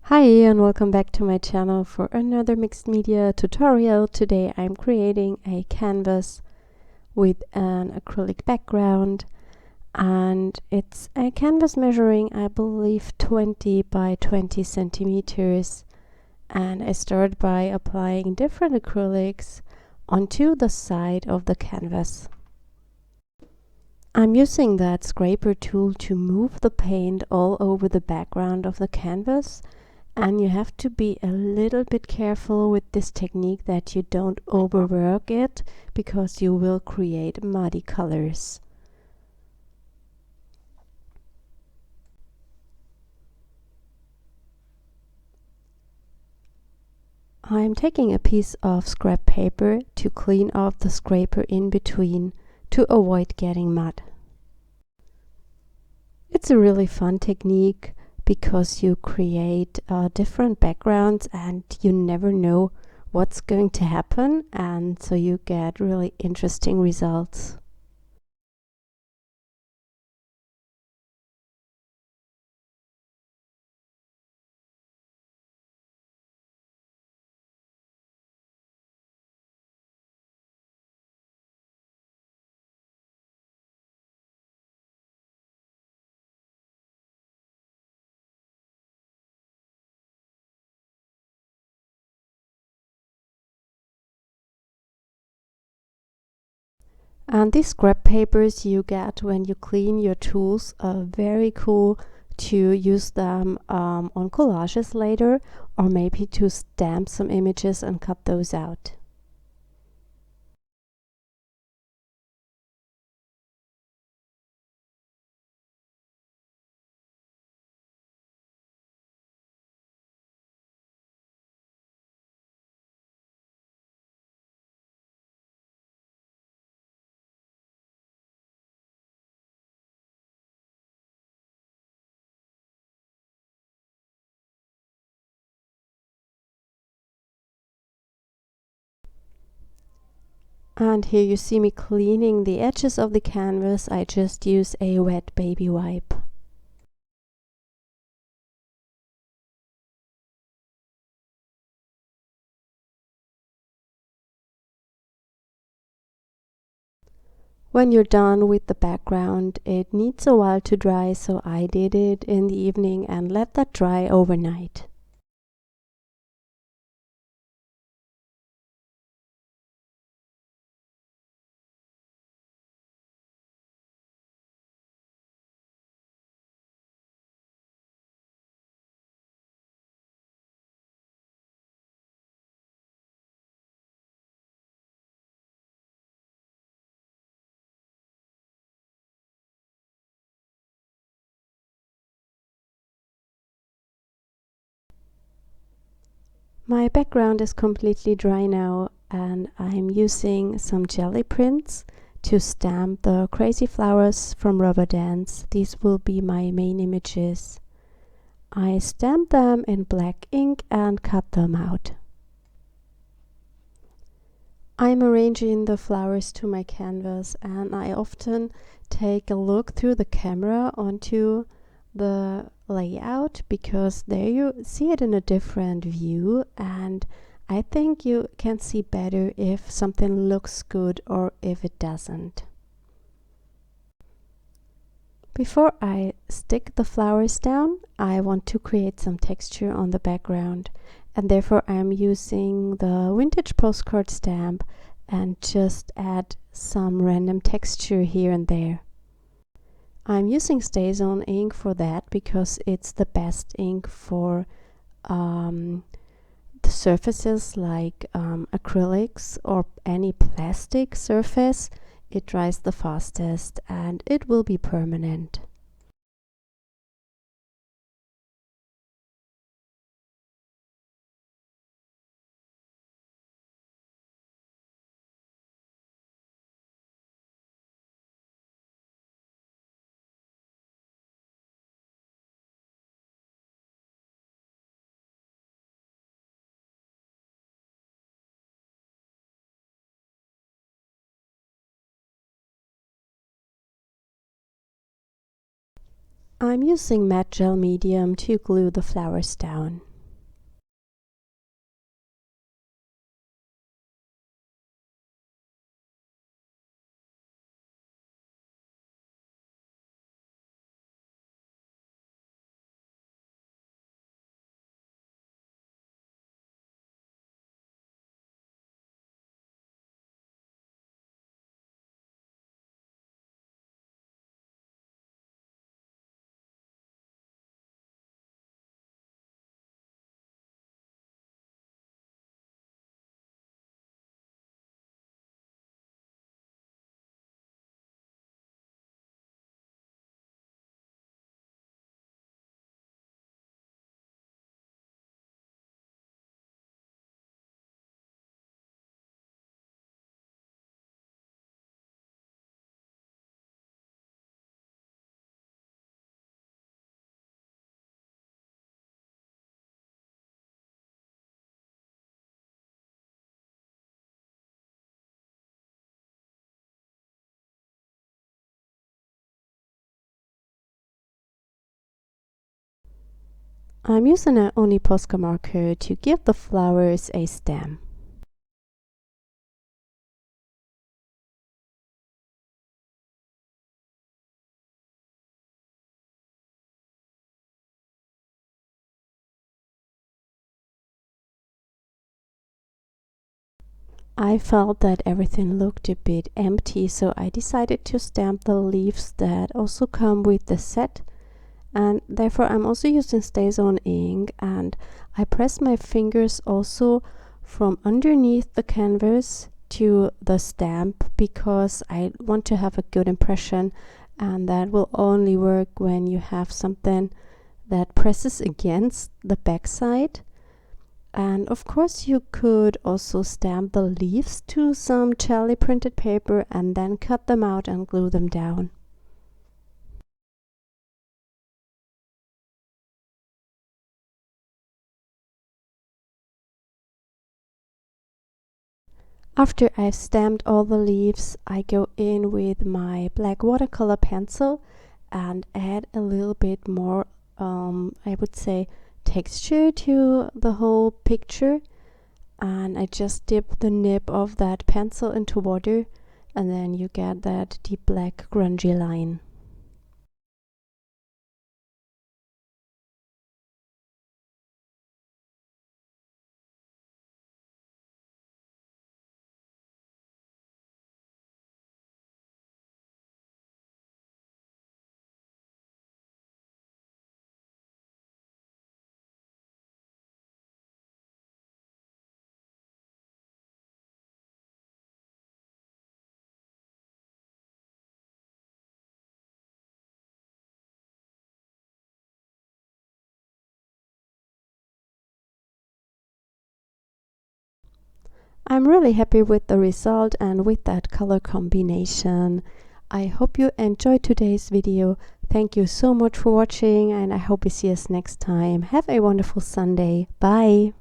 Hi and welcome back to my channel for another mixed media tutorial. Today I'm creating a canvas with an acrylic background, and it's a canvas measuring, I believe, 20 by 20 centimeters. And I started by applying different acrylics onto the side of the canvas. I'm using that scraper tool to move the paint all over the background of the canvas. And you have to be a little bit careful with this technique that you don't overwork it, because you will create muddy colors. I'm taking a piece of scrap paper to clean off the scraper in between to avoid getting mud. It's a really fun technique because you create different backgrounds and you never know what's going to happen, and so you get really interesting results. And these scrap papers you get when you clean your tools are very cool to use them on collages later, or maybe to stamp some images and cut those out. And here you see me cleaning the edges of the canvas. I just use a wet baby wipe. When you're done with the background, it needs a while to dry, so I did it in the evening and let that dry overnight. My background is completely dry now, and I'm using some jelly prints to stamp the crazy flowers from Rubber Dance. These will be my main images. I stamped them in black ink and cut them out. I'm arranging the flowers to my canvas, and I often take a look through the camera onto the layout, because there you see it in a different view, and I think you can see better if something looks good or if it doesn't. Before I stick the flowers down, I want to create some texture on the background, and therefore I'm using the vintage postcard stamp and just add some random texture here and there. I'm using StazOn Ink for that because it's the best ink for the surfaces like acrylics or any plastic surface. It dries the fastest and it will be permanent. I'm using matte gel medium to glue the flowers down. I'm using a UniPosca marker to give the flowers a stem. I felt that everything looked a bit empty, so I decided to stamp the leaves that also come with the set. And therefore I'm also using StazOn Ink, and I press my fingers also from underneath the canvas to the stamp because I want to have a good impression, and that will only work when you have something that presses against the backside. And of course you could also stamp the leaves to some jelly printed paper and then cut them out and glue them down. After I've stamped all the leaves, I go in with my black watercolor pencil and add a little bit more, I would say, texture to the whole picture. And I just dip the nib of that pencil into water, and then you get that deep black grungy line. I'm really happy with the result and with that color combination. I hope you enjoyed today's video. Thank you so much for watching, and I hope you see us next time. Have a wonderful Sunday. Bye!